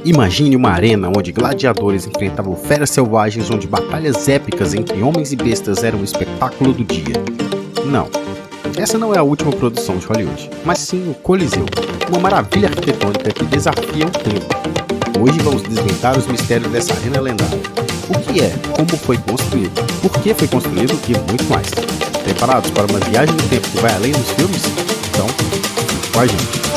Imagine uma arena onde gladiadores enfrentavam feras selvagens, onde batalhas épicas entre homens e bestas eram o espetáculo do dia. Não, essa não é a última produção de Hollywood, mas sim o Coliseu, uma maravilha arquitetônica que desafia o tempo. Hoje vamos desvendar os mistérios dessa arena lendária. O que é, como foi construído, por que foi construído e muito mais. Preparados para uma viagem no tempo que vai além dos filmes? Então, fique com a gente.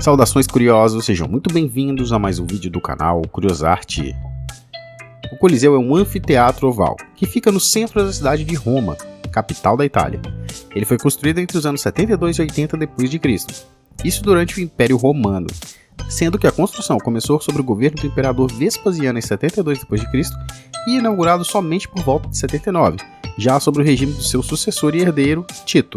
Saudações curiosos, sejam muito bem-vindos a mais um vídeo do canal Curiosarte. O Coliseu é um anfiteatro oval, que fica no centro da cidade de Roma, capital da Itália. Ele foi construído entre os anos 72 e 80 d.C., isso durante o Império Romano, sendo que a construção começou sob o governo do imperador Vespasiano em 72 d.C. e inaugurado somente por volta de 79, já sob o regime do seu sucessor e herdeiro, Tito.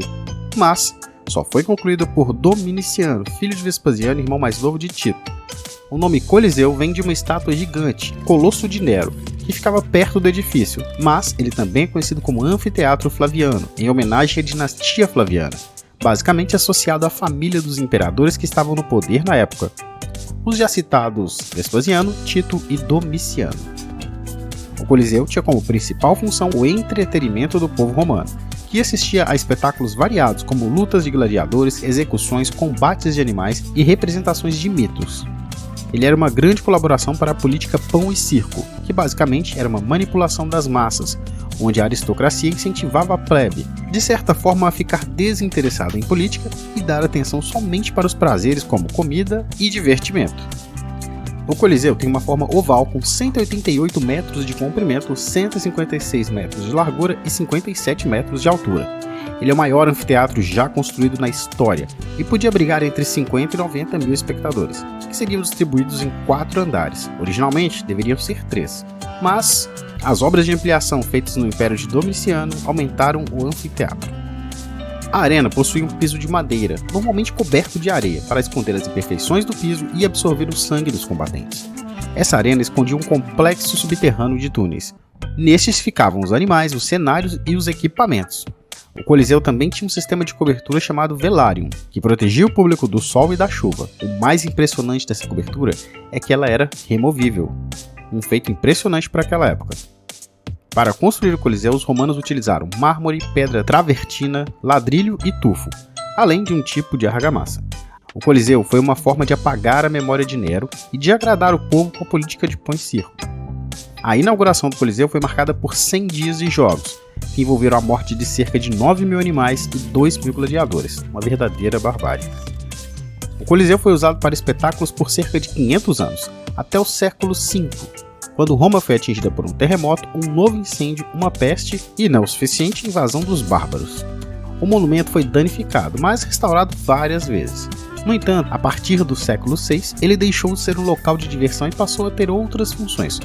Mas só foi concluído por Dominiciano, filho de Vespasiano e irmão mais novo de Tito. O nome Coliseu vem de uma estátua gigante, Colosso de Nero, que ficava perto do edifício, mas ele também é conhecido como Anfiteatro Flaviano, em homenagem à dinastia Flaviana, basicamente associado à família dos imperadores que estavam no poder na época, os já citados Vespasiano, Tito e Domiciano. O Coliseu tinha como principal função o entretenimento do povo romano, que assistia a espetáculos variados como lutas de gladiadores, execuções, combates de animais e representações de mitos. Ele era uma grande colaboração para a política pão e circo, que basicamente era uma manipulação das massas, onde a aristocracia incentivava a plebe, de certa forma, a ficar desinteressada em política e dar atenção somente para os prazeres como comida e divertimento. O Coliseu tem uma forma oval com 188 metros de comprimento, 156 metros de largura e 57 metros de altura. Ele é o maior anfiteatro já construído na história e podia abrigar entre 50 e 90 mil espectadores, que seriam distribuídos em 4 andares. Originalmente deveriam ser 3, mas as obras de ampliação feitas no Império de Domiciano aumentaram o anfiteatro. A arena possui um piso de madeira, normalmente coberto de areia, para esconder as imperfeições do piso e absorver o sangue dos combatentes. Essa arena escondia um complexo subterrâneo de túneis. Nestes ficavam os animais, os cenários e os equipamentos. O Coliseu também tinha um sistema de cobertura chamado velarium, que protegia o público do sol e da chuva. O mais impressionante dessa cobertura é que ela era removível, um feito impressionante para aquela época. Para construir o Coliseu, os romanos utilizaram mármore, pedra travertina, ladrilho e tufo, além de um tipo de argamassa. O Coliseu foi uma forma de apagar a memória de Nero e de agradar o povo com a política de pão e circo. A inauguração do Coliseu foi marcada por 100 dias de jogos, que envolveram a morte de cerca de 9 mil animais e 2 mil gladiadores, uma verdadeira barbárie. O Coliseu foi usado para espetáculos por cerca de 500 anos, até o século V, quando Roma foi atingida por um terremoto, um novo incêndio, uma peste e, não o suficiente, invasão dos bárbaros. O monumento foi danificado, mas restaurado várias vezes. No entanto, a partir do século VI, ele deixou de ser um local de diversão e passou a ter outras funções,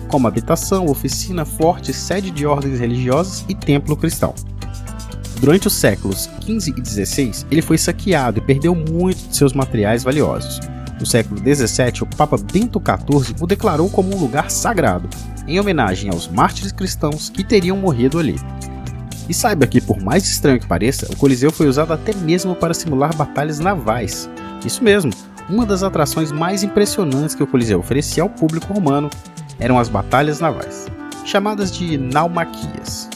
como habitação, oficina, forte, sede de ordens religiosas e templo cristão. Durante os séculos XV e XVI, ele foi saqueado e perdeu muito de seus materiais valiosos. No século XVII, o Papa Bento XIV o declarou como um lugar sagrado, em homenagem aos mártires cristãos que teriam morrido ali. E saiba que, por mais estranho que pareça, o Coliseu foi usado até mesmo para simular batalhas navais. Isso mesmo, uma das atrações mais impressionantes que o Coliseu oferecia ao público romano eram as batalhas navais, chamadas de naumaquias.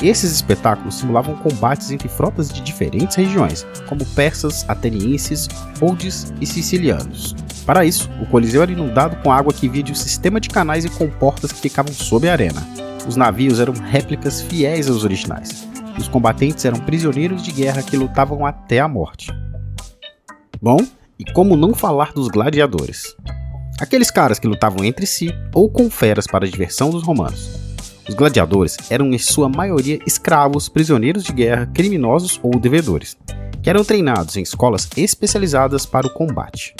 Esses espetáculos simulavam combates entre frotas de diferentes regiões, como persas, atenienses, holdes e sicilianos. Para isso, o Coliseu era inundado com água que vinha de um sistema de canais e comportas que ficavam sob a arena. Os navios eram réplicas fiéis aos originais, e os combatentes eram prisioneiros de guerra que lutavam até a morte. Bom, e como não falar dos gladiadores? Aqueles caras que lutavam entre si ou com feras para a diversão dos romanos. Os gladiadores eram em sua maioria escravos, prisioneiros de guerra, criminosos ou devedores, que eram treinados em escolas especializadas para o combate.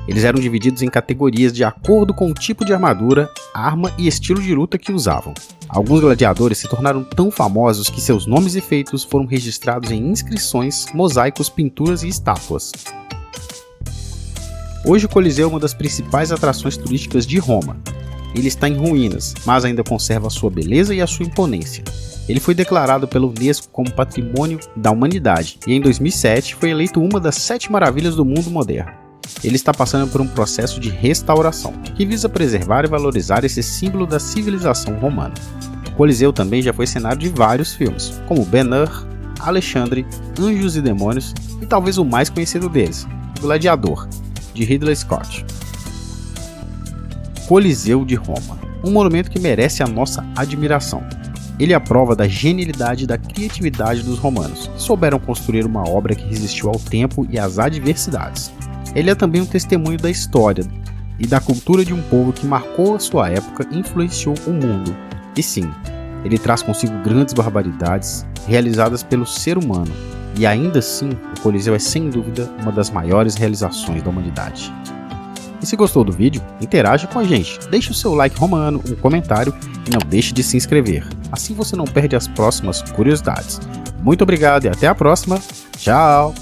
Eles eram divididos em categorias de acordo com o tipo de armadura, arma e estilo de luta que usavam. Alguns gladiadores se tornaram tão famosos que seus nomes e feitos foram registrados em inscrições, mosaicos, pinturas e estátuas. Hoje o Coliseu é uma das principais atrações turísticas de Roma. Ele está em ruínas, mas ainda conserva a sua beleza e a sua imponência. Ele foi declarado pela Unesco como Patrimônio da Humanidade e em 2007 foi eleito uma das 7 maravilhas do mundo moderno. Ele está passando por um processo de restauração, que visa preservar e valorizar esse símbolo da civilização romana. O Coliseu também já foi cenário de vários filmes, como Ben-Hur, Alexandre, Anjos e Demônios e talvez o mais conhecido deles, Gladiador, de Ridley Scott. Coliseu de Roma, um monumento que merece a nossa admiração. Ele é a prova da genialidade e da criatividade dos romanos, que souberam construir uma obra que resistiu ao tempo e às adversidades. Ele é também um testemunho da história e da cultura de um povo que marcou a sua época e influenciou o mundo. E sim, ele traz consigo grandes barbaridades realizadas pelo ser humano, e ainda assim, o Coliseu é sem dúvida uma das maiores realizações da humanidade. E se gostou do vídeo, interaja com a gente, deixe o seu like romano, um comentário e não deixe de se inscrever, assim você não perde as próximas curiosidades. Muito obrigado e até a próxima, tchau!